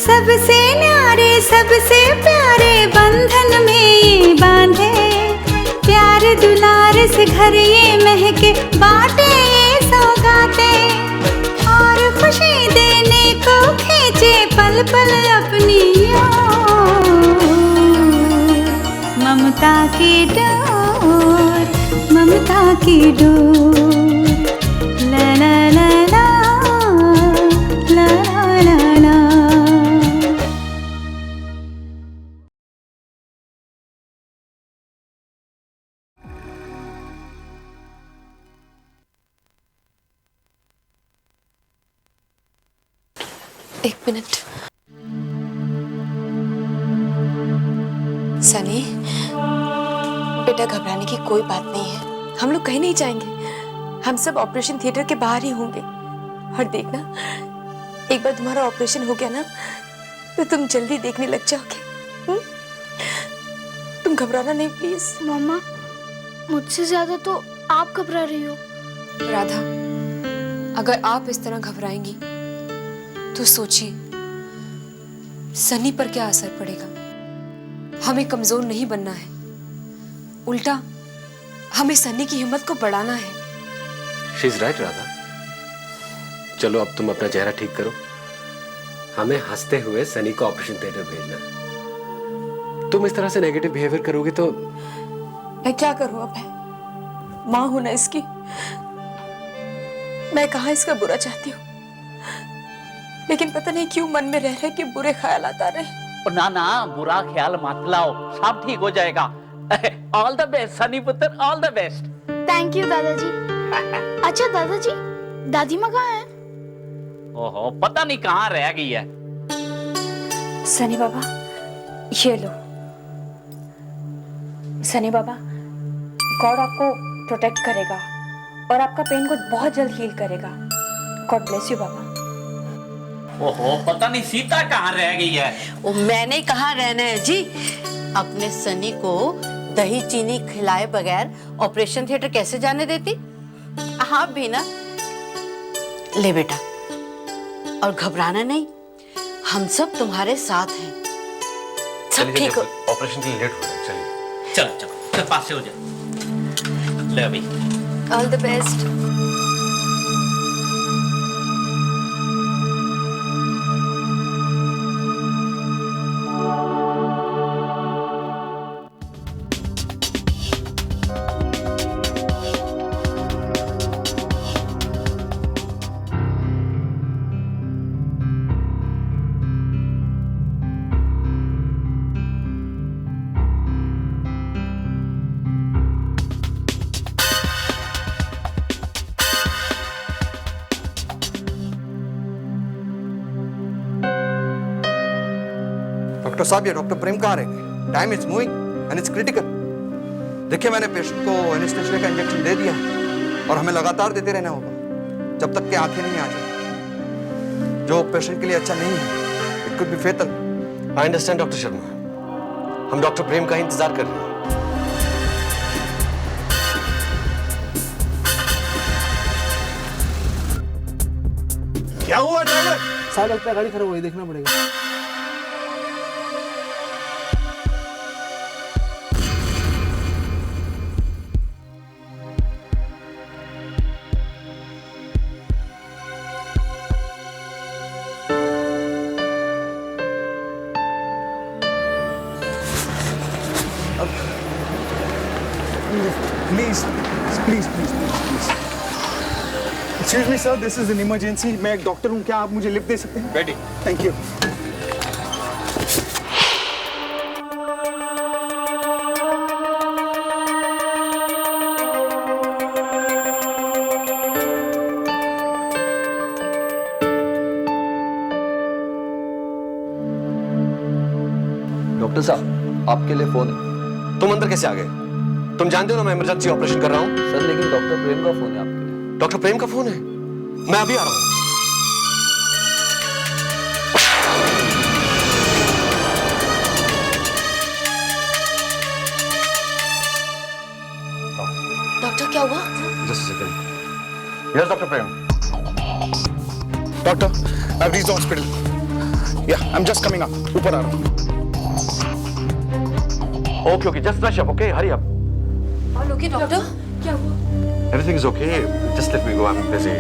सबसे न्यारे सबसे प्यारे बंधन में ये बांधे, प्यार दुलार से घर ये महके, बाटे ये सौगाते, और खुशी देने को खींचे पल पल अपनी ओर। ममता की डोर, ममता की डोर, ला ला ला ला ला ला ला। एक मिनट। सनी, बेटा घबराने की कोई बात नहीं है, हम लोग कहीं नहीं जाएंगे, हम सब ऑपरेशन थिएटर के बाहर ही होंगे। और देखना, एक बार तुम्हारा ऑपरेशन हो गया ना तो तुम जल्दी देखने लग जाओगे। तुम घबराना नहीं प्लीज। मम्मा, मुझसे ज्यादा तो आप घबरा रही हो। राधा, अगर आप इस तरह घबराएंगी तो सोचिए सनी पर क्या असर पड़ेगा। हमें कमजोर नहीं बनना है, उल्टा हमें सनी की हिम्मत को बढ़ाना है। She is right Radha. चलो अब तुम अपना चेहरा ठीक करो, हमें हंसते हुए सनी को ऑपरेशन थिएटर भेजना है। तुम इस तरह से नेगेटिव बिहेवियर करोगे तो मैं क्या करूं अब? मां हूं ना इसकी, मैं कहां इसका बुरा चाहती हूँ, लेकिन पता नहीं क्यों मन में रह रहे कि बुरे ख्यालात आ रहे। ना ना, बुरा ख्याल मत लाओ, सब ठीक हो जाएगा। ऑल द बेस्ट सनी पुत्र, all the best. Thank you दादाजी। अच्छा दादाजी, दादी माँ कहाँ है? ओहो, पता नहीं कहाँ रह गई है। सनी बाबा, ये लो। सनी बाबा, गॉड आपको प्रोटेक्ट करेगा और आपका पेन को बहुत जल्द हील करेगा। गॉड ब्लेस यू बाबा। ओहो, पता नहीं सीता कहाँ रह गई है। वो मैंने कहाँ रहना है जी, अपने सनी को दही चीनी खिलाए बगैर ऑपरेशन थिएटर कैसे जाने देती? आप भी ना। ले बेटा, और घबराना नहीं, हम सब तुम्हारे साथ हैं, सब ठीक हो। ऑपरेशन के लिए लेट हो रहा है, चलिए। चलो चलो चल, पास से हो जा। ले अभी। All the best. डॉक्टर साहब, ये डॉक्टर प्रेम कहाँ रहेंगे? Time is moving and it's critical. देखिए, मैंने पेशेंट को एनेस्थेसिया का इंजेक्शन दे दिया है और हमें लगातार देते रहना होगा जब तक कि आंखें नहीं आ जाए। जो पेशेंट के लिए अच्छा नहीं है, it could be fatal. I understand doctor Sharma, हम डॉक्टर प्रेम का ही इंतजार कर रहे हैं। क्या हुआ ड्राइवर? साहब लगता है गाड़ी खराब हो गई, देखना पड़ेगा। Please, please, please, please. Excuse me, sir. This is an emergency. मैं एक डॉक्टर हूँ, क्या आप मुझे लिफ्ट दे सकते हैं? Ready. Thank you. डॉक्टर साहब, आपके लिए फोन है। तुम अंदर कैसे आ गए? तुम जानते हो ना मैं इमरजेंसी ऑपरेशन कर रहा हूँ। सर लेकिन डॉक्टर प्रेम का फोन है आपके लिए। डॉक्टर प्रेम का फोन है? मैं अभी आ रहा हूँ। डॉक्टर क्या हुआ? Just second. Yes doctor Prem. Doctor, I've reached the hospital. Yeah, I'm just coming up. ऊपर आ रहा हूँ. Okay, just rush up, okay? Hurry up. All okay doctor? क्या हुआ? Everything is okay. Just let me go. I'm busy.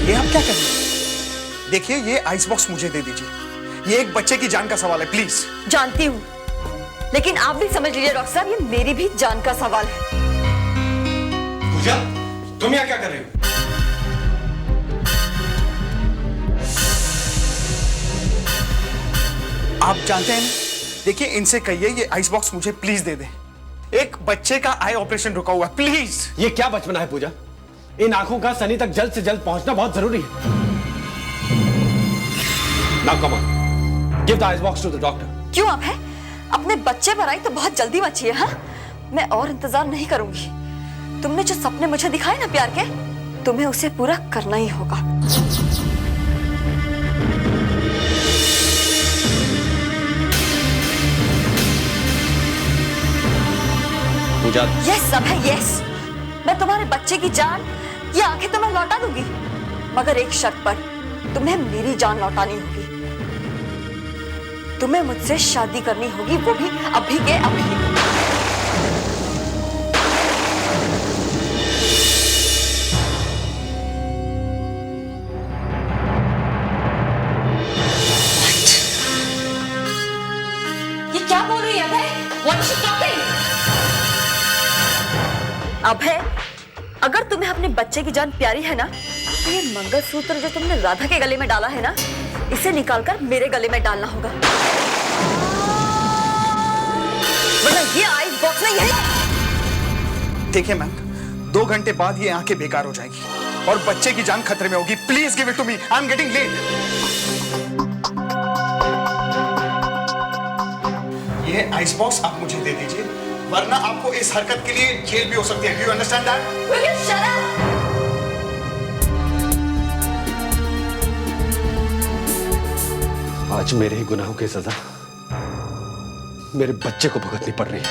ये आप क्या कर रहे हैं? देखिए, ये आइस बॉक्स मुझे दे दीजिए. ये एक बच्चे की जान का सवाल है, प्लीज. जानती हूँ, लेकिन आप भी समझ लीजिए डॉक्टर साहब, ये मेरी भी जान का सवाल है. पूजा, तुम यहाँ क्या कर रही हो? आप जानते हैं ना, देखिए इनसे कहिए ये आइस बॉक्स मुझे प्लीज दे दे. एक बच्चे का आई ऑपरेशन रुका हुआ है, प्लीज. ये क्या बचपना है पूजा? इन आंखों का सनी तक जल्द से जल्द पहुंचना बहुत जरूरी है. Now come on, give the ice box to the doctor. क्यों अब है? अपने बच्चे पर आई तो बहुत जल्दी मची है. हाँ, मैं और इंतजार नहीं करूंगी. तुमने जो सपने मुझे दिखाए ना प्यार के, तुम्हें उसे पूरा करना ही होगा. पूजा, यस सब है, यस. मैं तुम्हारे बच्चे की जान, ये आंखें तो मैं लौटा दूंगी, मगर एक शर्त पर. तुम्हें मेरी जान लौटानी होगी. तुम्हें मुझसे शादी करनी होगी, वो भी अभी के अभी. ये क्या बोल रही है अभय? What is she talking? अभय, अगर तुम्हें अपने बच्चे की जान प्यारी है ना, तो ये मंगलसूत्र जो तुमने राधा के गले में डाला है ना, इसे निकालकर मेरे गले में डालना होगा. वरना ये आइस बॉक्स नहीं है. देखिए मैम, 2 घंटे बाद ये आंखें बेकार हो जाएगी और बच्चे की जान खतरे में होगी. Please give it to me, I am getting late. ये आइस बॉक्स आप मुझे दे दीजिए, वरना आपको इस हरकत के लिए जेल भी हो सकती है. Do you understand that? Will you shut up? आज मेरे ही गुनाहों की सजा मेरे बच्चे को भुगतनी पड़ रही है.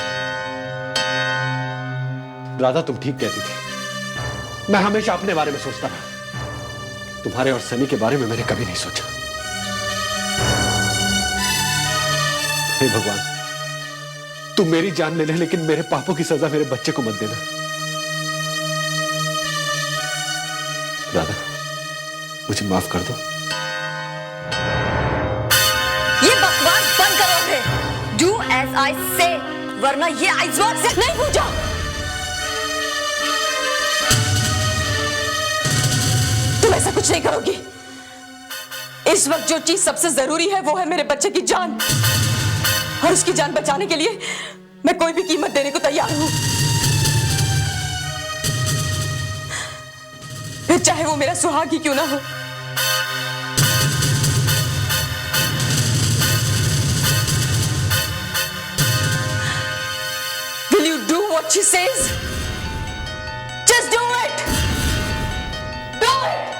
राधा, तुम ठीक कहती थी. मैं हमेशा अपने बारे में सोचता रहा. तुम्हारे और सनी के बारे में मैंने कभी नहीं सोचा. हे भगवान, तुम मेरी जान ले ले, लेकिन मेरे पापों की सजा मेरे बच्चे को मत देना. राधा, मुझे माफ कर दो. ये बकवास बंद करो अभय. Do as I say, वरना ये आइस बॉक्स नहीं पूजा. तुम ऐसा कुछ नहीं करोगी. इस वक्त जो चीज सबसे जरूरी है वो है मेरे बच्चे की जान, और उसकी जान बचाने के लिए मैं कोई भी कीमत देने को तैयार हूं, फिर चाहे वो मेरा सुहाग ही क्यों ना हो. Will you do what she says? Just do it. Do it.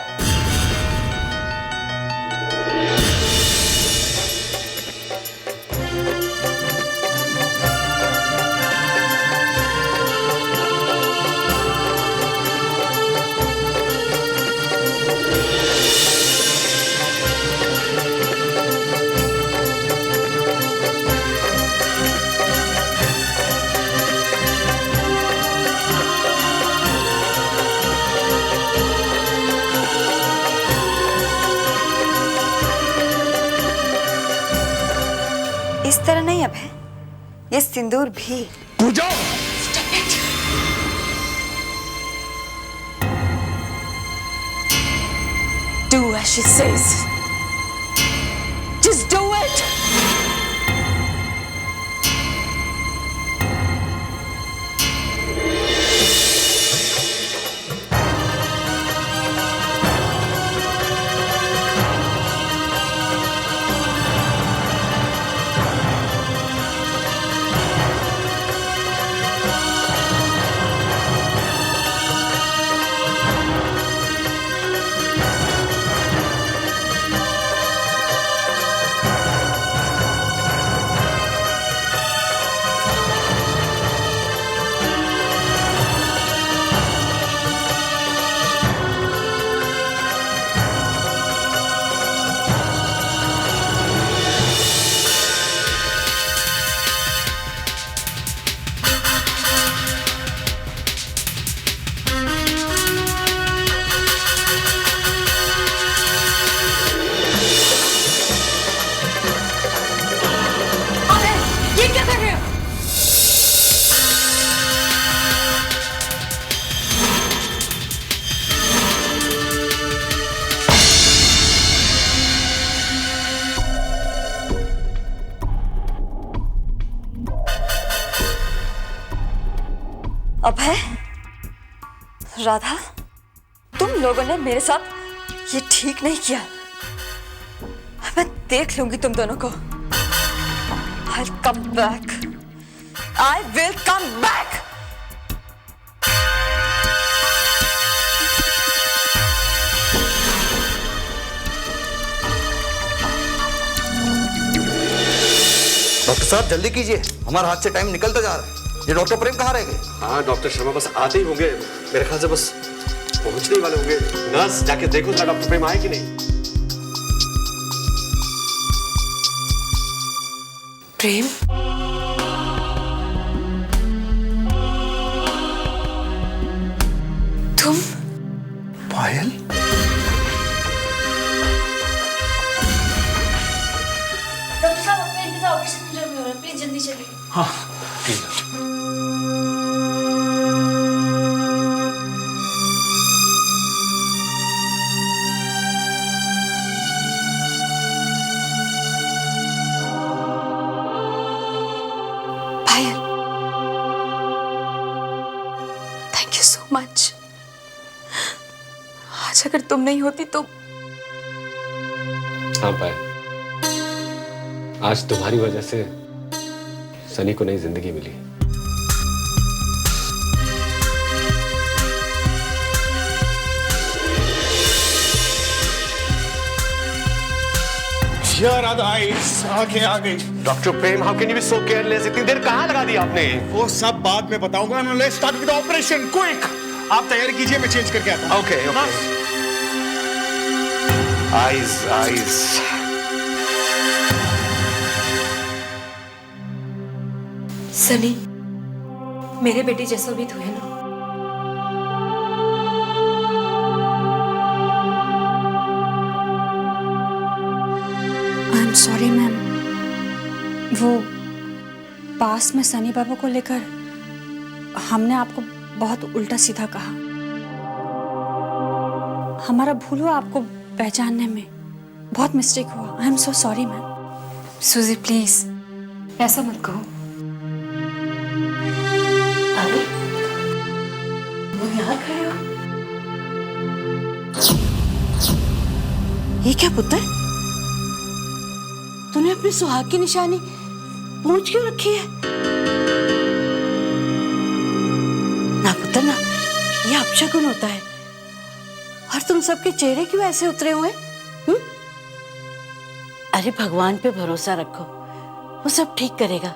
इस तरह नहीं अभय, ये सिंदूर भी. पूजा, do as she says. Just do it. ये क्या कर रहे हो? अभय, राधा, तुम लोगों ने मेरे साथ ये ठीक नहीं किया। मैं देख लूंगी तुम दोनों को। I'll come back. I will come back. Doctor साहब जल्दी कीजिए, हमारे हाथ से टाइम निकलता जा रहा है। ये डॉक्टर प्रेम कहाँ रह गए? हाँ डॉक्टर शर्मा बस आते ही होंगे, मेरे ख्याल से बस पहुंचने ही वाले होंगे। नर्स जाके देखो जरा डॉक्टर प्रेम आए कि नहीं। प्रेम, तुम? पायल? डॉक्टर साहब अपना इंतजार ऑपरेशन थिएटर में हो रहा है, प्लीज जल्दी चलिए। हाँ ठीक है। पायल, थैंक यू सो मच। आज अगर तुम नहीं होती तो। हाँ पायल, आज तुम्हारी वजह से सनी को नई जिंदगी मिली। आंखें आ गई। Doctor Prem, how can you be so careless? इतनी देर कहाँ लगा दी आपने? वो सब बाद में बताऊंगा। Let's start with operation quick. आप तैयारी कीजिए, मैं चेंज करके आता हूं। Okay okay. Eyes eyes. Sunny, मेरे बेटे जैसा भी तो है ना। आई एम सॉरी मैम, वो पास में सनी बाबू को लेकर हमने आपको बहुत उल्टा सीधा कहा। हमारा भूल हुआ आपको पहचानने में, बहुत मिस्टेक हुआ। I am so sorry ma'am. सूजी प्लीज ऐसा मत कहो। यहाँ खड़े हो? ये क्या पुत्र? तूने अपने सुहाग की निशानी पूंछ क्यों रखी है? ना पुत्र ना, ये अपशकुन होता है। और तुम सबके चेहरे क्यों ऐसे उतरे हुए? अरे भगवान पे भरोसा रखो, वो सब ठीक करेगा।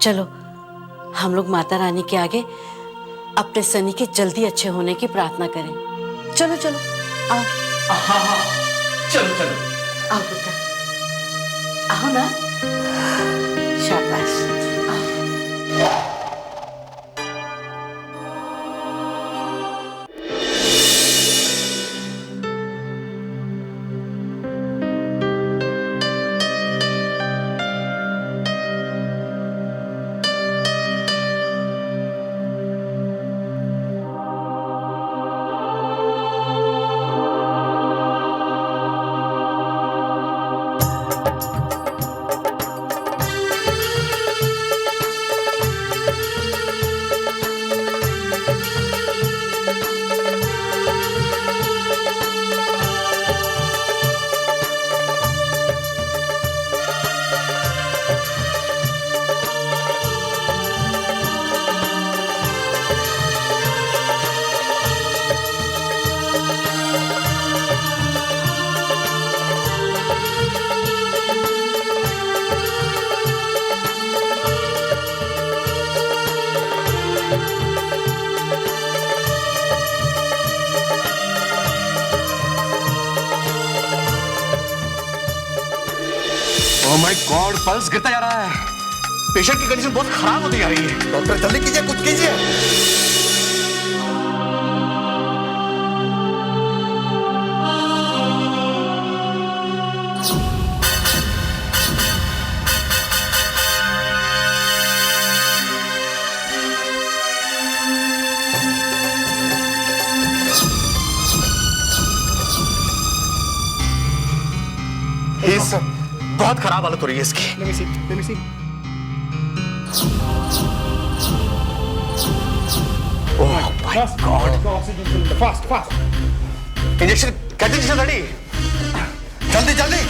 चलो हम लोग माता रानी के आगे अपने सनी के जल्दी अच्छे होने की प्रार्थना करें। चलो चलो आओ। हाँ हाँ चलो चलो। आओ पुत्र, आओ ना। शाबाश। माय गॉड, पल्स गिरता जा रहा है। पेशेंट की कंडीशन बहुत खराब होती जा रही है। डॉक्टर जल्दी कीजिए, कुछ कीजिए। बहुत खराब हालत हो रही है इसकी। Let me see. Let me see. Oh my God. Oxygen cylinder. Fast, fast. Injection, कैसे इंजेक्शन रेडी? जल्दी जल्दी।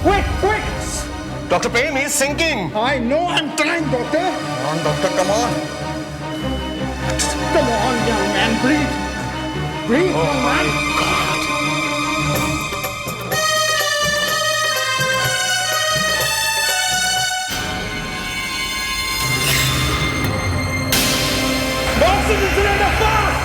Quick, quick. Dr. Prem, he is sinking. I know, I'm trying, doctor. Come on, doctor, come on. Come on, young man, breathe. Breathe, young man. Oxygen cylinder, fast!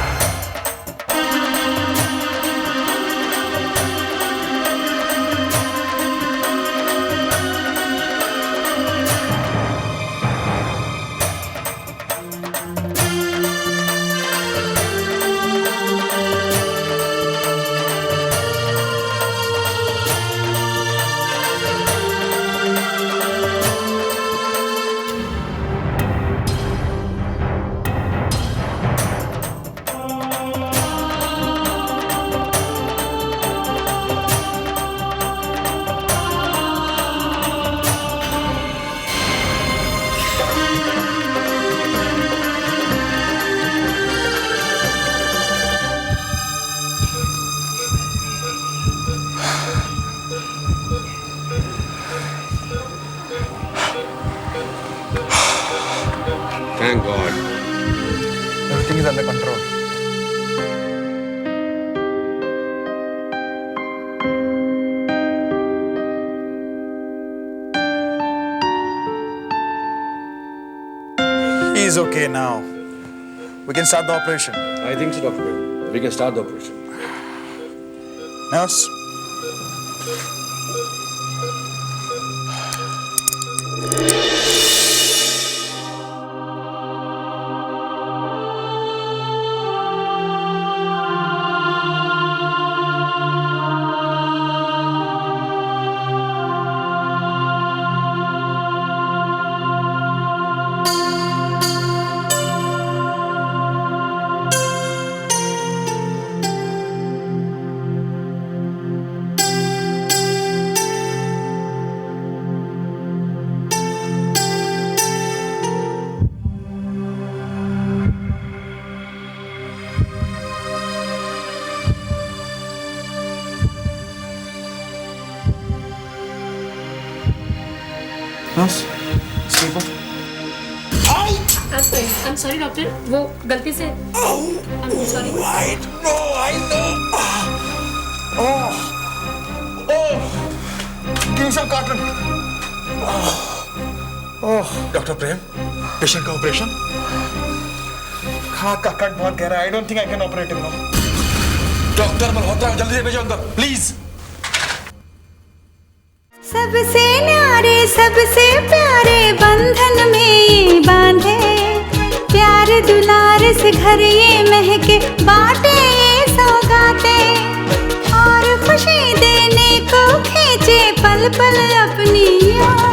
Thank God. Everything is under control. He's okay now. We can start the operation. I think so, Dr. Prem. We can start the operation. Nurse. Nurse, sleep off. I'm sorry, doctor, वो गलती से I'm sorry. Right, no, I know. Oh, give me some cotton. Oh, Dr. Prem, patient का operation. हाथ का cut बहुत गहरा है. I don't think I can operate him now. Doctor Malhotra, जल्दी से भेजो अंदर, please. सबसे न्यारे सबसे प्यारे बंधन में ये बांधे, प्यार दुलार से घर ये महके, बाटे ये सौगाते, और खुशी देने को खींचे पल पल अपनी याद।